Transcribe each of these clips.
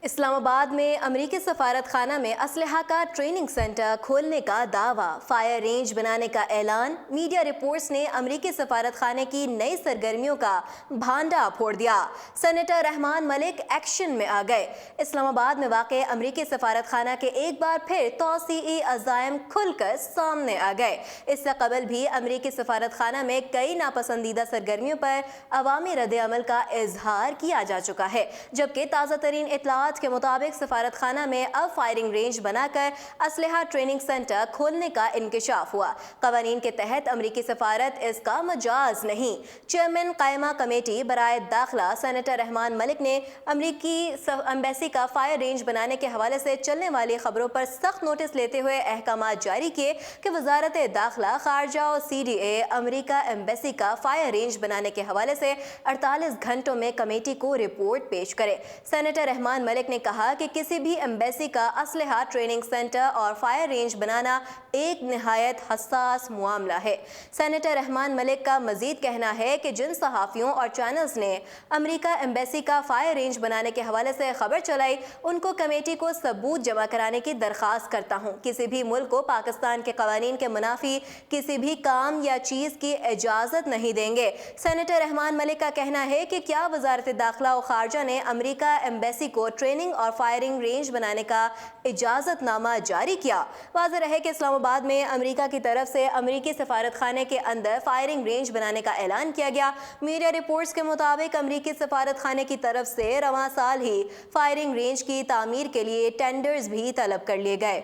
اسلام آباد میں امریکی سفارت خانہ میں اسلحہ کا ٹریننگ سینٹر کھولنے کا دعویٰ، فائر رینج بنانے کا اعلان۔ میڈیا رپورٹس نے امریکی سفارت خانے کی نئی سرگرمیوں کا بھانڈا پھوڑ دیا۔ سینیٹر رحمان ملک ایکشن میں آ گئے۔ اسلام آباد میں واقع امریکی سفارت خانہ کے ایک بار پھر توسیعی عزائم کھل کر سامنے آ گئے۔ اس سے قبل بھی امریکی سفارت خانہ میں کئی ناپسندیدہ سرگرمیوں پر عوامی رد عمل کا اظہار کیا جا چکا ہے، جبکہ تازہ ترین اطلاعات کے مطابق سفارت خانہ میں اب فائرنگ رینج بنا کر اسلحہ ٹریننگ سینٹر کھولنے کا انکشاف ہوا۔ قوانین کے تحت امریکی سفارت اس کا مجاز نہیں۔ چیئرمین قائمہ کمیٹی برائے داخلہ سینیٹر رحمان ملک نے امریکی ایمبیسی کا فائر رینج بنانے کے حوالے سے چلنے والی خبروں پر سخت نوٹس لیتے ہوئے احکامات جاری کیے کہ وزارت داخلہ، خارجہ اور CDA امریکہ ایمبیسی کا فائر رینج بنانے کے حوالے سے 48 گھنٹوں میں کمیٹی کو رپورٹ پیش کرے۔ سینیٹر رحمان ملک نے کہا کہ کسی بھی ایمبیسی کا اسلحہ ٹریننگ سینٹر اور فائر رینج بنانا ایک نہایت حساس معاملہ ہے۔ سینیٹر رحمان ملک کا مزید کہنا ہے کہ جن صحافیوں اور چینلز نے امریکہ ایمبیسی کا فائر رینج بنانے کے حوالے سے خبر چلائی، ان کو کمیٹی کو ثبوت جمع کرانے کی درخواست کرتا ہوں۔ کسی بھی ملک کو پاکستان کے قوانین کے منافی کسی بھی کام یا چیز کی اجازت نہیں دیں گے۔ سینیٹر رحمان ملک کا کہنا ہے کہ کیا وزارت داخلہ و خارجہ نے امریکہ ایمبیسی کو ٹریننگ اور فائرنگ رینج بنانے کا اجازت نامہ جاری کیا؟ واضح رہے کہ اسلام آباد میں امریکہ کی طرف سے امریکی سفارت خانے کے اندر فائرنگ رینج بنانے کا اعلان کیا گیا۔ میڈیا رپورٹس کے مطابق امریکی سفارت خانے کی طرف سے رواں سال ہی فائرنگ رینج کی تعمیر کے لیے ٹینڈرز بھی طلب کر لیے گئے۔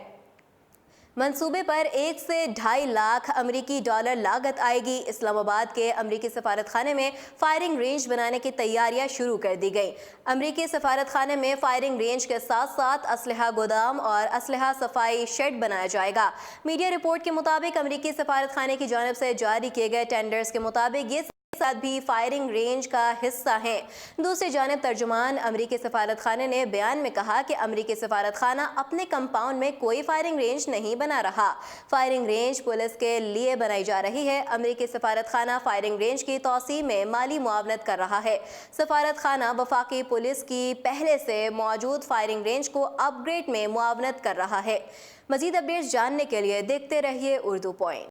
منصوبے پر 1 سے 2.5 لاکھ امریکی ڈالر لاگت آئے گی۔ اسلام آباد کے امریکی سفارت خانے میں فائرنگ رینج بنانے کی تیاریاں شروع کر دی گئیں۔ امریکی سفارت خانے میں فائرنگ رینج کے ساتھ ساتھ اسلحہ گودام اور اسلحہ صفائی شیڈ بنایا جائے گا۔ میڈیا رپورٹ کے مطابق امریکی سفارت خانے کی جانب سے جاری کیے گئے ٹینڈرز کے مطابق یہ ساتھ بھی فائرنگ رینج کا حصہ ہیں۔ دوسری جانب ترجمان امریکی سفارت خانے نے بیان میں کہا کہ امریکی سفارت خانہ اپنے کمپاؤنڈ میں کوئی فائرنگ رینج نہیں بنا رہا۔ فائرنگ رینج پولیس کے لیے بنائی جا رہی ہے۔ امریکی سفارت خانہ فائرنگ رینج کی توسیع میں مالی معاونت کر رہا ہے۔ سفارت خانہ وفاقی پولیس کی پہلے سے موجود فائرنگ رینج کو اپ گریڈ میں معاونت کر رہا ہے۔ مزید اپڈیٹس جاننے کے لیے دیکھتے رہیے اردو پوائنٹ۔